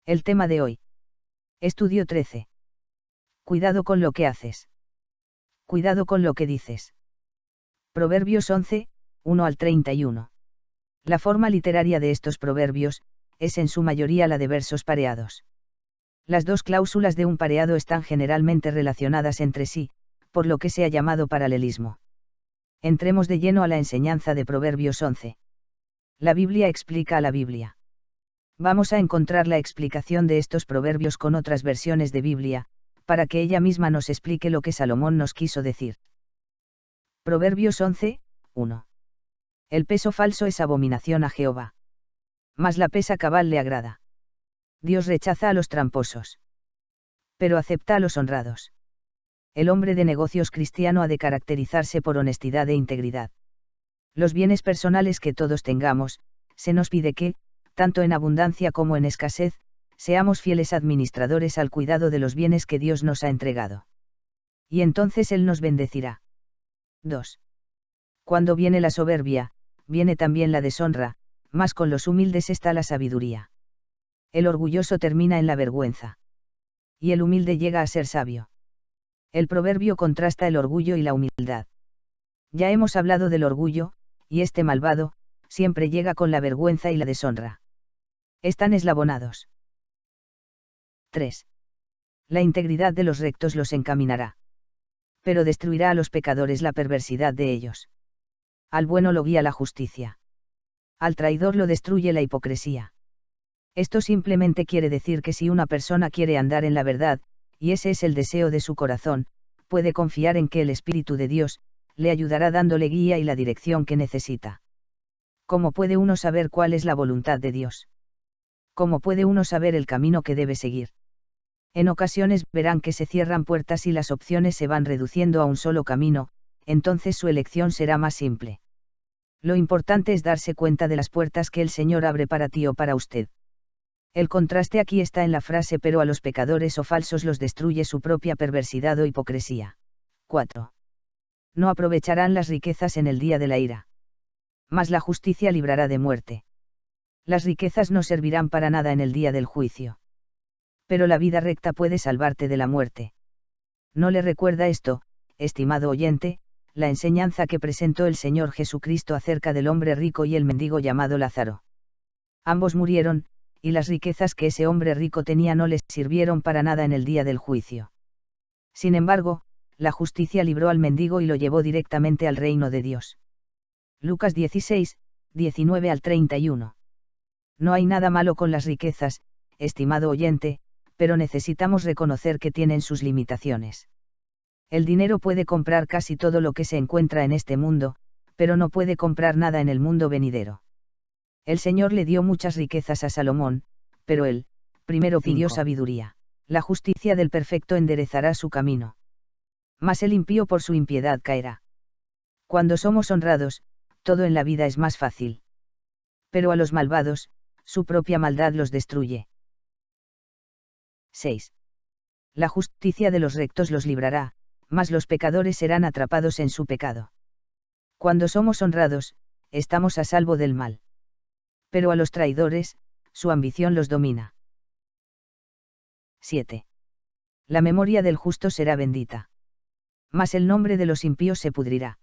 El tema de hoy. Estudio 13. Cuidado con lo que haces. Cuidado con lo que dices. Proverbios 11, 1 al 31. La forma literaria de estos proverbios, es en su mayoría la de versos pareados. Las dos cláusulas de un pareado están generalmente relacionadas entre sí, por lo que se ha llamado paralelismo. Entremos de lleno a la enseñanza de Proverbios 11. La Biblia explica a la Biblia. Vamos a encontrar la explicación de estos proverbios con otras versiones de Biblia, para que ella misma nos explique lo que Salomón nos quiso decir. Proverbios 11, 1. El peso falso es abominación a Jehová. Mas la pesa cabal le agrada. Dios rechaza a los tramposos. Pero acepta a los honrados. El hombre de negocios cristiano ha de caracterizarse por honestidad e integridad. Los bienes personales que todos tengamos, se nos pide que, tanto en abundancia como en escasez, seamos fieles administradores al cuidado de los bienes que Dios nos ha entregado. Y entonces Él nos bendecirá. 2. Cuando viene la soberbia, viene también la deshonra, mas con los humildes está la sabiduría. El orgulloso termina en la vergüenza. Y el humilde llega a ser sabio. El proverbio contrasta el orgullo y la humildad. Ya hemos hablado del orgullo, y este malvado, siempre llega con la vergüenza y la deshonra. Están eslabonados. 3. La integridad de los rectos los encaminará. Pero destruirá a los pecadores la perversidad de ellos. Al bueno lo guía la justicia. Al traidor lo destruye la hipocresía. Esto simplemente quiere decir que si una persona quiere andar en la verdad, y ese es el deseo de su corazón, puede confiar en que el Espíritu de Dios, le ayudará dándole guía y la dirección que necesita. ¿Cómo puede uno saber cuál es la voluntad de Dios? ¿Cómo puede uno saber el camino que debe seguir? En ocasiones verán que se cierran puertas y las opciones se van reduciendo a un solo camino, entonces su elección será más simple. Lo importante es darse cuenta de las puertas que el Señor abre para ti o para usted. El contraste aquí está en la frase pero a los pecadores o falsos los destruye su propia perversidad o hipocresía. 4. No aprovecharán las riquezas en el día de la ira. Mas la justicia librará de muerte. Las riquezas no servirán para nada en el día del juicio. Pero la vida recta puede salvarte de la muerte. ¿No le recuerda esto, estimado oyente, la enseñanza que presentó el Señor Jesucristo acerca del hombre rico y el mendigo llamado Lázaro? Ambos murieron, y las riquezas que ese hombre rico tenía no les sirvieron para nada en el día del juicio. Sin embargo, la justicia libró al mendigo y lo llevó directamente al reino de Dios. Lucas 16, 19 al 31. No hay nada malo con las riquezas, estimado oyente, pero necesitamos reconocer que tienen sus limitaciones. El dinero puede comprar casi todo lo que se encuentra en este mundo, pero no puede comprar nada en el mundo venidero. El Señor le dio muchas riquezas a Salomón, pero él, primero pidió 5. sabiduría. La justicia del perfecto enderezará su camino. Mas el impío por su impiedad caerá. Cuando somos honrados, todo en la vida es más fácil. Pero a los malvados, su propia maldad los destruye. 6. La justicia de los rectos los librará, mas los pecadores serán atrapados en su pecado. Cuando somos honrados, estamos a salvo del mal. Pero a los traidores, su ambición los domina. 7. La memoria del justo será bendita. Mas el nombre de los impíos se pudrirá.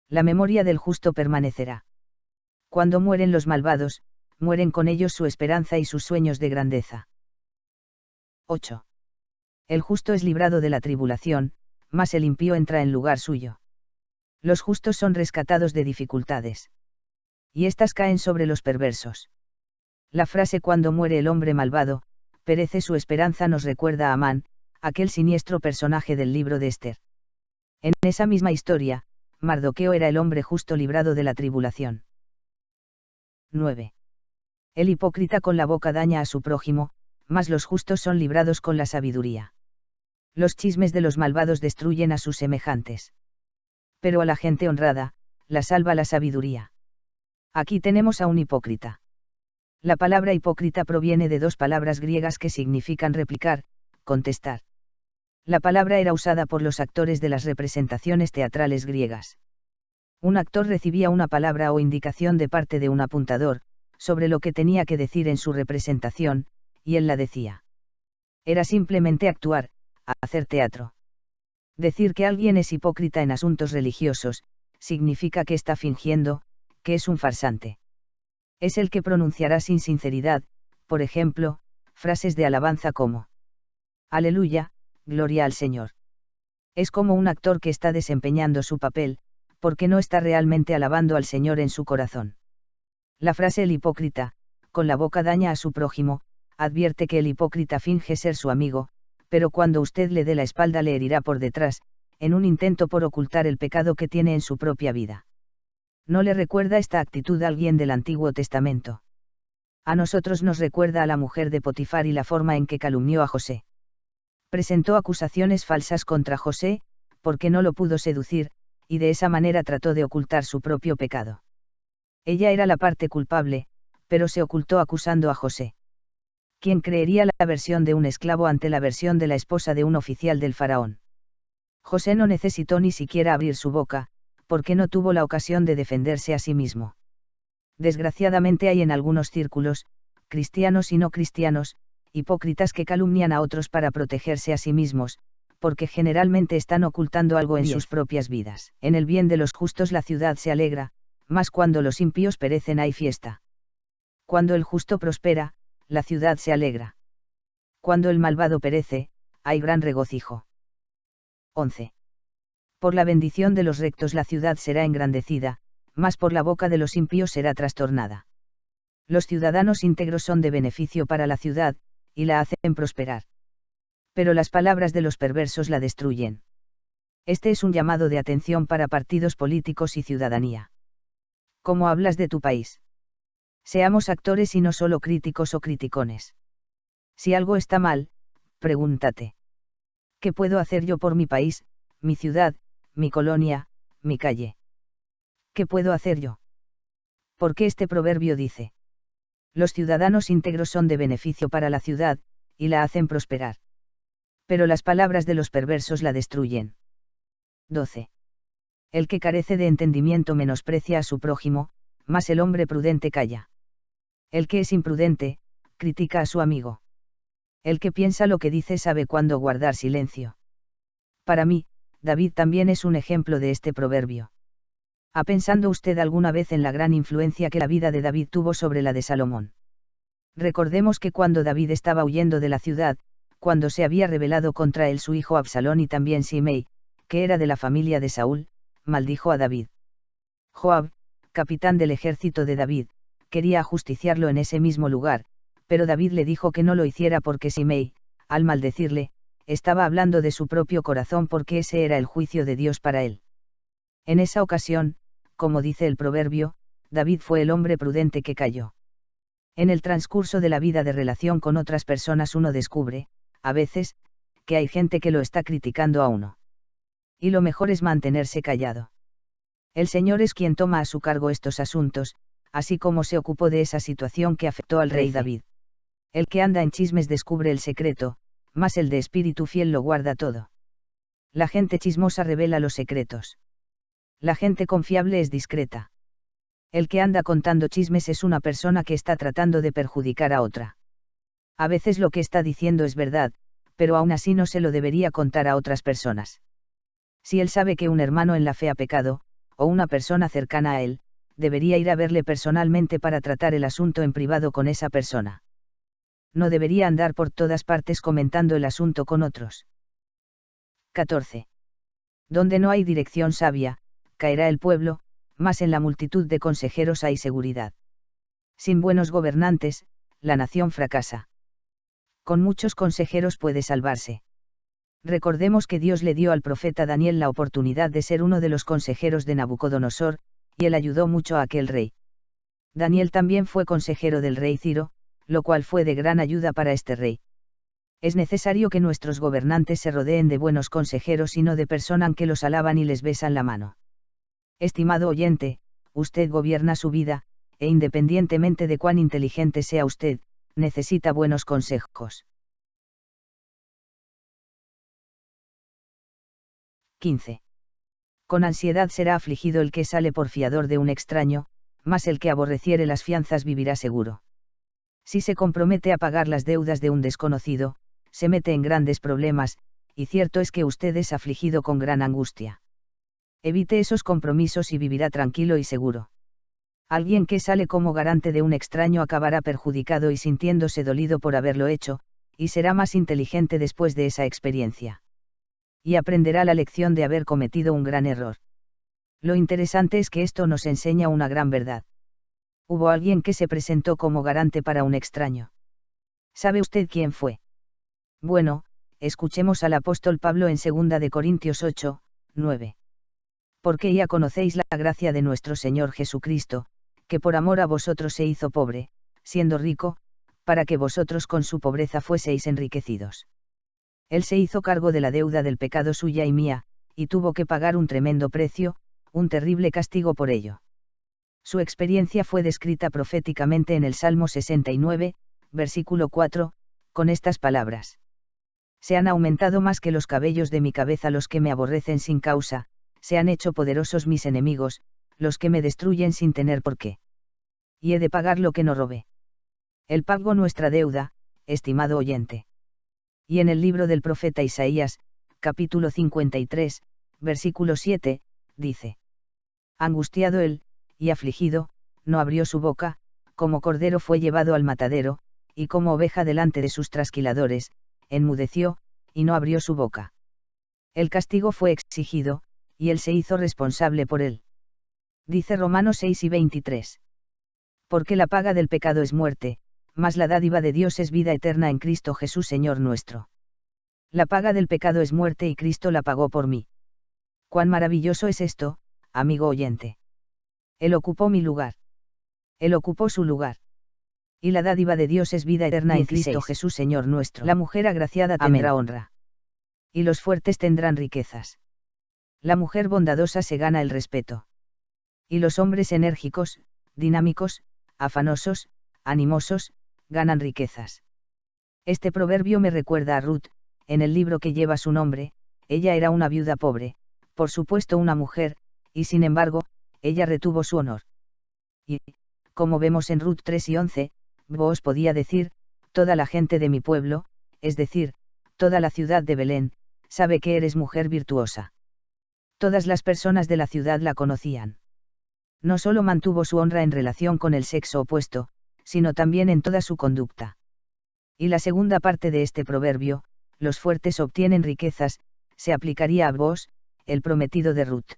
La memoria del justo permanecerá. Cuando mueren los malvados, mueren con ellos su esperanza y sus sueños de grandeza. 8. El justo es librado de la tribulación, mas el impío entra en lugar suyo. Los justos son rescatados de dificultades. Y éstas caen sobre los perversos. La frase cuando muere el hombre malvado, perece su esperanza nos recuerda a Amán, aquel siniestro personaje del libro de Esther. En esa misma historia, Mardoqueo era el hombre justo librado de la tribulación. 9. El hipócrita con la boca daña a su prójimo, mas los justos son librados con la sabiduría. Los chismes de los malvados destruyen a sus semejantes. Pero a la gente honrada, la salva la sabiduría. Aquí tenemos a un hipócrita. La palabra hipócrita proviene de dos palabras griegas que significan replicar, contestar. La palabra era usada por los actores de las representaciones teatrales griegas. Un actor recibía una palabra o indicación de parte de un apuntador, sobre lo que tenía que decir en su representación, y él la decía. Era simplemente actuar, hacer teatro. Decir que alguien es hipócrita en asuntos religiosos, significa que está fingiendo, que es un farsante. Es el que pronunciará sin sinceridad, por ejemplo, frases de alabanza como: Aleluya, gloria al Señor. Es como un actor que está desempeñando su papel, porque no está realmente alabando al Señor en su corazón. La frase el hipócrita, con la boca daña a su prójimo, advierte que el hipócrita finge ser su amigo, pero cuando usted le dé la espalda le herirá por detrás, en un intento por ocultar el pecado que tiene en su propia vida. ¿No le recuerda esta actitud a alguien del Antiguo Testamento? A nosotros nos recuerda a la mujer de Potifar y la forma en que calumnió a José. Presentó acusaciones falsas contra José, porque no lo pudo seducir, y de esa manera trató de ocultar su propio pecado. Ella era la parte culpable, pero se ocultó acusando a José. ¿Quién creería la versión de un esclavo ante la versión de la esposa de un oficial del faraón? José no necesitó ni siquiera abrir su boca, porque no tuvo la ocasión de defenderse a sí mismo. Desgraciadamente hay en algunos círculos, cristianos y no cristianos, hipócritas que calumnian a otros para protegerse a sí mismos, porque generalmente están ocultando algo en 10. sus propias vidas. En el bien de los justos la ciudad se alegra, mas cuando los impíos perecen hay fiesta. Cuando el justo prospera, la ciudad se alegra. Cuando el malvado perece, hay gran regocijo. 11. Por la bendición de los rectos la ciudad será engrandecida, mas por la boca de los impíos será trastornada. Los ciudadanos íntegros son de beneficio para la ciudad, y la hacen prosperar. Pero las palabras de los perversos la destruyen. Este es un llamado de atención para partidos políticos y ciudadanía. ¿Cómo hablas de tu país? Seamos actores y no solo críticos o criticones. Si algo está mal, pregúntate: ¿qué puedo hacer yo por mi país, mi ciudad, mi colonia, mi calle? ¿Qué puedo hacer yo? Porque este proverbio dice: los ciudadanos íntegros son de beneficio para la ciudad, y la hacen prosperar. Pero las palabras de los perversos la destruyen. 12. El que carece de entendimiento menosprecia a su prójimo, mas el hombre prudente calla. El que es imprudente, critica a su amigo. El que piensa lo que dice sabe cuándo guardar silencio. Para mí, David también es un ejemplo de este proverbio. ¿Ha pensado usted alguna vez en la gran influencia que la vida de David tuvo sobre la de Salomón? Recordemos que cuando David estaba huyendo de la ciudad, cuando se había rebelado contra él su hijo Absalón y también Simei, que era de la familia de Saúl, maldijo a David. Joab, capitán del ejército de David, quería ajusticiarlo en ese mismo lugar, pero David le dijo que no lo hiciera porque Simei, al maldecirle, estaba hablando de su propio corazón porque ese era el juicio de Dios para él. En esa ocasión, como dice el proverbio, David fue el hombre prudente que cayó. En el transcurso de la vida de relación con otras personas uno descubre, a veces, que hay gente que lo está criticando a uno. Y lo mejor es mantenerse callado. El Señor es quien toma a su cargo estos asuntos, así como se ocupó de esa situación que afectó al rey 13. David. El que anda en chismes descubre el secreto, mas el de espíritu fiel lo guarda todo. La gente chismosa revela los secretos. La gente confiable es discreta. El que anda contando chismes es una persona que está tratando de perjudicar a otra. A veces lo que está diciendo es verdad, pero aún así no se lo debería contar a otras personas. Si él sabe que un hermano en la fe ha pecado, o una persona cercana a él, debería ir a verle personalmente para tratar el asunto en privado con esa persona. No debería andar por todas partes comentando el asunto con otros. 14. Donde no hay dirección sabia, caerá el pueblo, mas en la multitud de consejeros hay seguridad. Sin buenos gobernantes, la nación fracasa. Con muchos consejeros puede salvarse. Recordemos que Dios le dio al profeta Daniel la oportunidad de ser uno de los consejeros de Nabucodonosor, y él ayudó mucho a aquel rey. Daniel también fue consejero del rey Ciro, lo cual fue de gran ayuda para este rey. Es necesario que nuestros gobernantes se rodeen de buenos consejeros y no de personas que los alaban y les besan la mano. Estimado oyente, usted gobierna su vida, e independientemente de cuán inteligente sea usted, necesita buenos consejos. 15. Con ansiedad será afligido el que sale por fiador de un extraño, mas el que aborreciere las fianzas vivirá seguro. Si se compromete a pagar las deudas de un desconocido, se mete en grandes problemas, y cierto es que usted es afligido con gran angustia. Evite esos compromisos y vivirá tranquilo y seguro. Alguien que sale como garante de un extraño acabará perjudicado y sintiéndose dolido por haberlo hecho, y será más inteligente después de esa experiencia. Y aprenderá la lección de haber cometido un gran error. Lo interesante es que esto nos enseña una gran verdad. Hubo alguien que se presentó como garante para un extraño. ¿Sabe usted quién fue? Bueno, escuchemos al apóstol Pablo en 2 de Corintios 8, 9. Porque ya conocéis la gracia de nuestro Señor Jesucristo, que por amor a vosotros se hizo pobre, siendo rico, para que vosotros con su pobreza fueseis enriquecidos. Él se hizo cargo de la deuda del pecado suya y mía, y tuvo que pagar un tremendo precio, un terrible castigo por ello. Su experiencia fue descrita proféticamente en el Salmo 69, versículo 4, con estas palabras. Se han aumentado más que los cabellos de mi cabeza los que me aborrecen sin causa, se han hecho poderosos mis enemigos, los que me destruyen sin tener por qué. Y he de pagar lo que no robé. Él pagó nuestra deuda, estimado oyente. Y en el libro del profeta Isaías, capítulo 53, versículo 7, dice. Angustiado él, y afligido, no abrió su boca, como cordero fue llevado al matadero, y como oveja delante de sus trasquiladores, enmudeció, y no abrió su boca. El castigo fue exigido, y él se hizo responsable por él. Dice Romanos 6 y 23. Porque la paga del pecado es muerte, mas la dádiva de Dios es vida eterna en Cristo Jesús Señor nuestro. La paga del pecado es muerte y Cristo la pagó por mí. Cuán maravilloso es esto, amigo oyente. Él ocupó mi lugar. Él ocupó su lugar. Y la dádiva de Dios es vida eterna 16. en Cristo Jesús Señor nuestro. La mujer agraciada tendrá honra. Y los fuertes tendrán riquezas. La mujer bondadosa se gana el respeto. Y los hombres enérgicos, dinámicos, afanosos, animosos, ganan riquezas. Este proverbio me recuerda a Ruth, en el libro que lleva su nombre. Ella era una viuda pobre, por supuesto una mujer, y sin embargo, ella retuvo su honor. Y, como vemos en Ruth 3 y 11, Booz podía decir, toda la gente de mi pueblo, es decir, toda la ciudad de Belén, sabe que eres mujer virtuosa. Todas las personas de la ciudad la conocían. No solo mantuvo su honra en relación con el sexo opuesto, sino también en toda su conducta. Y la segunda parte de este proverbio, los fuertes obtienen riquezas, se aplicaría a Booz, el prometido de Ruth.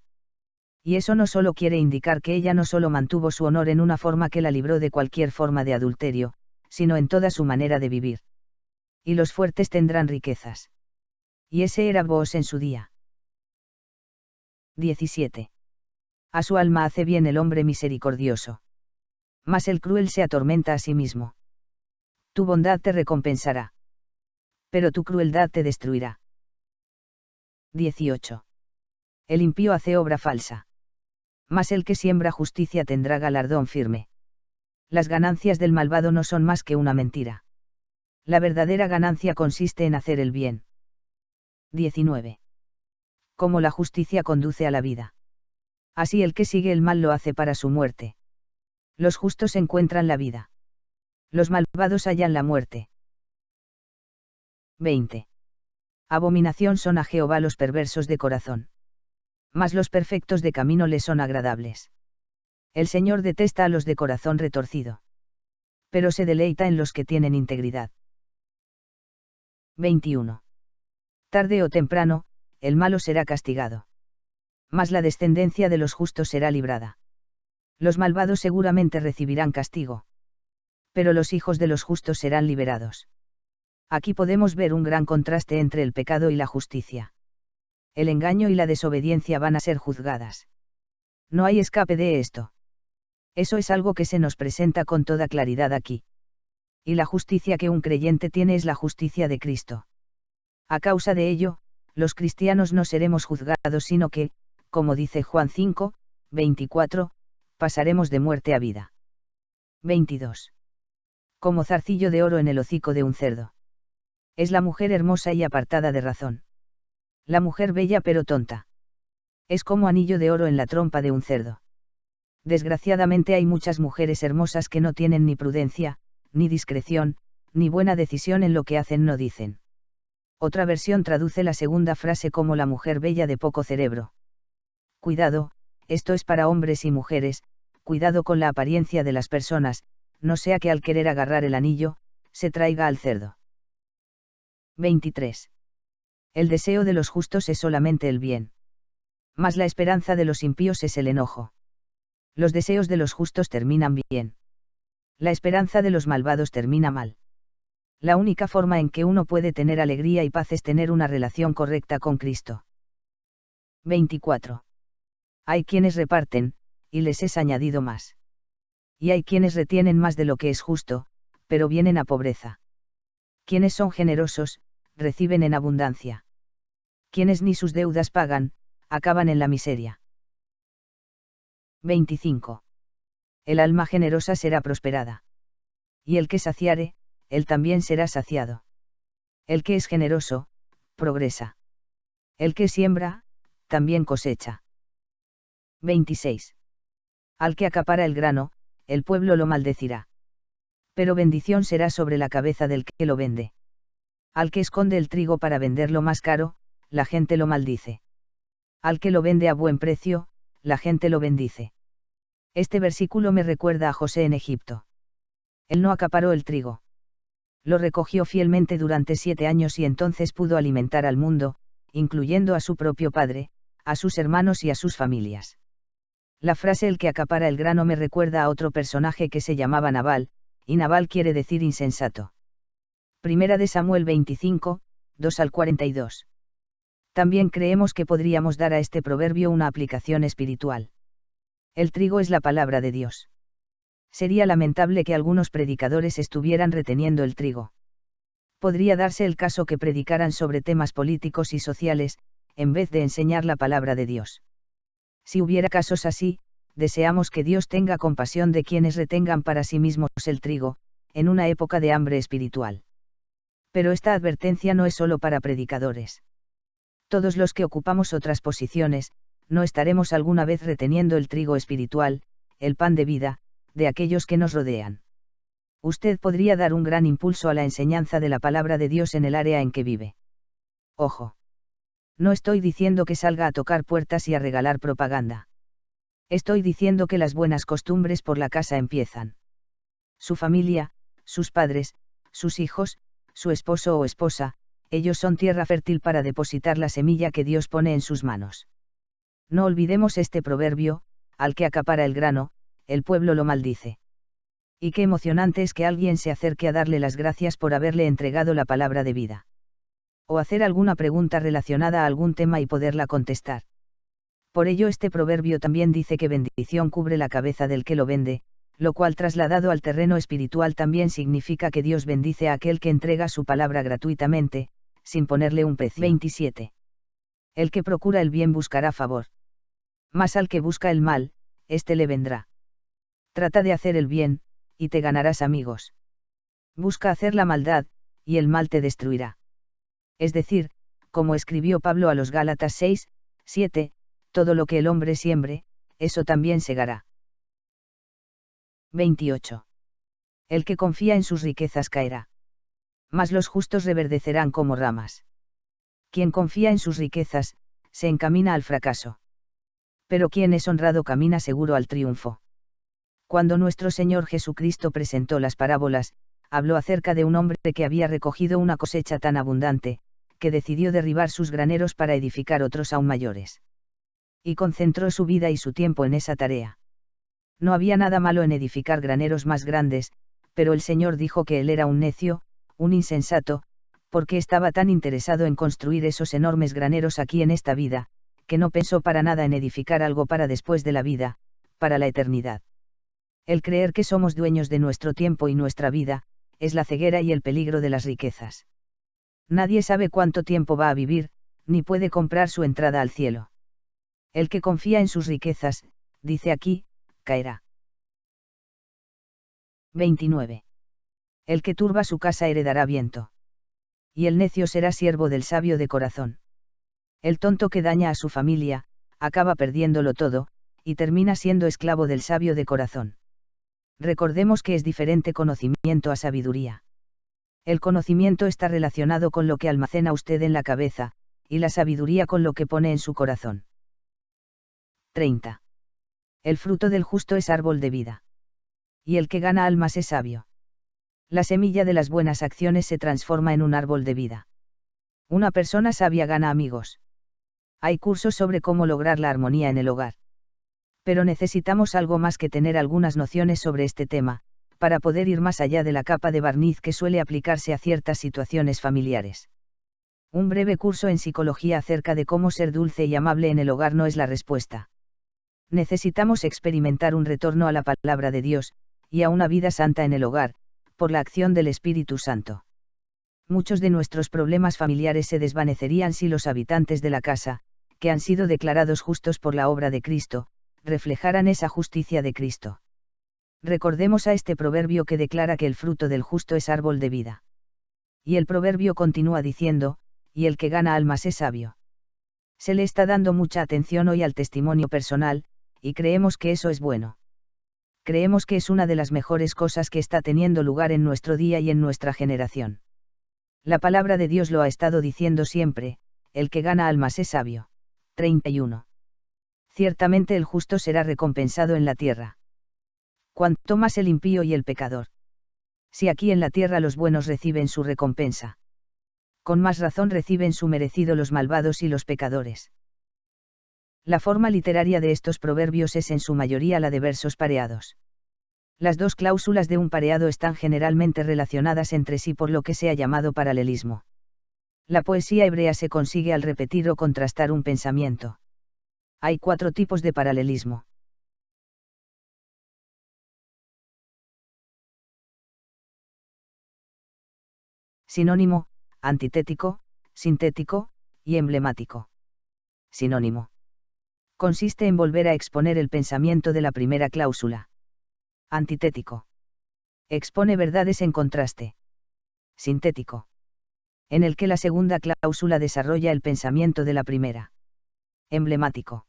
Y eso no solo quiere indicar que ella no solo mantuvo su honor en una forma que la libró de cualquier forma de adulterio, sino en toda su manera de vivir. Y los fuertes tendrán riquezas. Y ese era Booz en su día. 17. A su alma hace bien el hombre misericordioso. Mas el cruel se atormenta a sí mismo. Tu bondad te recompensará. Pero tu crueldad te destruirá. 18. El impío hace obra falsa. Mas el que siembra justicia tendrá galardón firme. Las ganancias del malvado no son más que una mentira. La verdadera ganancia consiste en hacer el bien. 19. Como la justicia conduce a la vida. Así el que sigue el mal lo hace para su muerte. Los justos encuentran la vida. Los malvados hallan la muerte. 20. Abominación son a Jehová los perversos de corazón. Mas los perfectos de camino le son agradables. El Señor detesta a los de corazón retorcido. Pero se deleita en los que tienen integridad. 21. Tarde o temprano, el malo será castigado. Mas la descendencia de los justos será librada. Los malvados seguramente recibirán castigo. Pero los hijos de los justos serán liberados. Aquí podemos ver un gran contraste entre el pecado y la justicia. El engaño y la desobediencia van a ser juzgadas. No hay escape de esto. Eso es algo que se nos presenta con toda claridad aquí. Y la justicia que un creyente tiene es la justicia de Cristo. A causa de ello, los cristianos no seremos juzgados sino que, como dice Juan 5, 24, pasaremos de muerte a vida. 22. Como zarcillo de oro en el hocico de un cerdo. Es la mujer hermosa y apartada de razón. La mujer bella pero tonta. Es como anillo de oro en la trompa de un cerdo. Desgraciadamente hay muchas mujeres hermosas que no tienen ni prudencia, ni discreción, ni buena decisión en lo que hacen no dicen. Otra versión traduce la segunda frase como la mujer bella de poco cerebro. Cuidado, esto es para hombres y mujeres, cuidado con la apariencia de las personas, no sea que al querer agarrar el anillo, se traiga al cerdo. 23. El deseo de los justos es solamente el bien. Mas la esperanza de los impíos es el enojo. Los deseos de los justos terminan bien. La esperanza de los malvados termina mal. La única forma en que uno puede tener alegría y paz es tener una relación correcta con Cristo. 24. Hay quienes reparten, y les es añadido más. Y hay quienes retienen más de lo que es justo, pero vienen a pobreza. Quienes son generosos, reciben en abundancia. Quienes ni sus deudas pagan, acaban en la miseria. 25. El alma generosa será prosperada. Y el que saciare, él también será saciado. El que es generoso, progresa. El que siembra, también cosecha. 26. Al que acapara el grano, el pueblo lo maldecirá. Pero bendición será sobre la cabeza del que lo vende. Al que esconde el trigo para venderlo más caro, la gente lo maldice. Al que lo vende a buen precio, la gente lo bendice. Este versículo me recuerda a José en Egipto. Él no acaparó el trigo. Lo recogió fielmente durante 7 años y entonces pudo alimentar al mundo, incluyendo a su propio padre, a sus hermanos y a sus familias. La frase el que acapara el grano me recuerda a otro personaje que se llamaba Nabal, y Nabal quiere decir insensato. Primera de Samuel 25, 2 al 42. También creemos que podríamos dar a este proverbio una aplicación espiritual. El trigo es la palabra de Dios. Sería lamentable que algunos predicadores estuvieran reteniendo el trigo. Podría darse el caso que predicaran sobre temas políticos y sociales, en vez de enseñar la palabra de Dios. Si hubiera casos así, deseamos que Dios tenga compasión de quienes retengan para sí mismos el trigo, en una época de hambre espiritual. Pero esta advertencia no es solo para predicadores. Todos los que ocupamos otras posiciones, no estaremos alguna vez reteniendo el trigo espiritual, el pan de vida, de aquellos que nos rodean. Usted podría dar un gran impulso a la enseñanza de la palabra de Dios en el área en que vive. Ojo. No estoy diciendo que salga a tocar puertas y a regalar propaganda. Estoy diciendo que las buenas costumbres por la casa empiezan. Su familia, sus padres, sus hijos, su esposo o esposa, ellos son tierra fértil para depositar la semilla que Dios pone en sus manos. No olvidemos este proverbio, al que acapara el grano, el pueblo lo maldice. Y qué emocionante es que alguien se acerque a darle las gracias por haberle entregado la palabra de vida. O hacer alguna pregunta relacionada a algún tema y poderla contestar. Por ello este proverbio también dice que bendición cubre la cabeza del que lo vende, lo cual trasladado al terreno espiritual también significa que Dios bendice a aquel que entrega su palabra gratuitamente, sin ponerle un precio. 27. El que procura el bien buscará favor. Mas al que busca el mal, éste le vendrá. Trata de hacer el bien, y te ganarás amigos. Busca hacer la maldad, y el mal te destruirá. Es decir, como escribió Pablo a los Gálatas 6, 7, todo lo que el hombre siembre, eso también segará. 28. El que confía en sus riquezas caerá. Mas los justos reverdecerán como ramas. Quien confía en sus riquezas, se encamina al fracaso. Pero quien es honrado camina seguro al triunfo. Cuando nuestro Señor Jesucristo presentó las parábolas, habló acerca de un hombre que había recogido una cosecha tan abundante, que decidió derribar sus graneros para edificar otros aún mayores. Y concentró su vida y su tiempo en esa tarea. No había nada malo en edificar graneros más grandes, pero el Señor dijo que él era un necio, un insensato, porque estaba tan interesado en construir esos enormes graneros aquí en esta vida, que no pensó para nada en edificar algo para después de la vida, para la eternidad. El creer que somos dueños de nuestro tiempo y nuestra vida, es la ceguera y el peligro de las riquezas. Nadie sabe cuánto tiempo va a vivir, ni puede comprar su entrada al cielo. El que confía en sus riquezas, dice aquí, caerá. 29. El que turba su casa heredará viento. Y el necio será siervo del sabio de corazón. El tonto que daña a su familia, acaba perdiéndolo todo, y termina siendo esclavo del sabio de corazón. Recordemos que es diferente conocimiento a sabiduría. El conocimiento está relacionado con lo que almacena usted en la cabeza, y la sabiduría con lo que pone en su corazón. 30. El fruto del justo es árbol de vida. Y el que gana almas es sabio. La semilla de las buenas acciones se transforma en un árbol de vida. Una persona sabia gana amigos. Hay cursos sobre cómo lograr la armonía en el hogar. Pero necesitamos algo más que tener algunas nociones sobre este tema, para poder ir más allá de la capa de barniz que suele aplicarse a ciertas situaciones familiares. Un breve curso en psicología acerca de cómo ser dulce y amable en el hogar no es la respuesta. Necesitamos experimentar un retorno a la palabra de Dios, y a una vida santa en el hogar, por la acción del Espíritu Santo. Muchos de nuestros problemas familiares se desvanecerían si los habitantes de la casa, que han sido declarados justos por la obra de Cristo, reflejaran esa justicia de Cristo. Recordemos a este proverbio que declara que el fruto del justo es árbol de vida. Y el proverbio continúa diciendo, y el que gana almas es sabio. Se le está dando mucha atención hoy al testimonio personal, y creemos que eso es bueno. Creemos que es una de las mejores cosas que está teniendo lugar en nuestro día y en nuestra generación. La palabra de Dios lo ha estado diciendo siempre, el que gana almas es sabio. 31. Ciertamente el justo será recompensado en la tierra. Cuanto más el impío y el pecador. Si aquí en la tierra los buenos reciben su recompensa, con más razón reciben su merecido los malvados y los pecadores. La forma literaria de estos proverbios es en su mayoría la de versos pareados. Las dos cláusulas de un pareado están generalmente relacionadas entre sí por lo que se ha llamado paralelismo. La poesía hebrea se consigue al repetir o contrastar un pensamiento. Hay 4 tipos de paralelismo. Sinónimo, antitético, sintético, y emblemático. Sinónimo. Consiste en volver a exponer el pensamiento de la primera cláusula. Antitético. Expone verdades en contraste. Sintético. En el que la segunda cláusula desarrolla el pensamiento de la primera. Emblemático.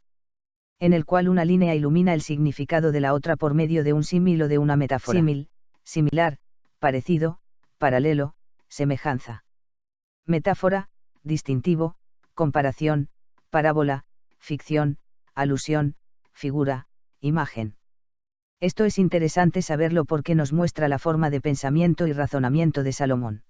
En el cual una línea ilumina el significado de la otra por medio de un símil o de una metáfora. Símil, similar, parecido, paralelo, semejanza. Metáfora, distintivo, comparación, parábola, ficción, alusión, figura, imagen. Esto es interesante saberlo porque nos muestra la forma de pensamiento y razonamiento de Salomón.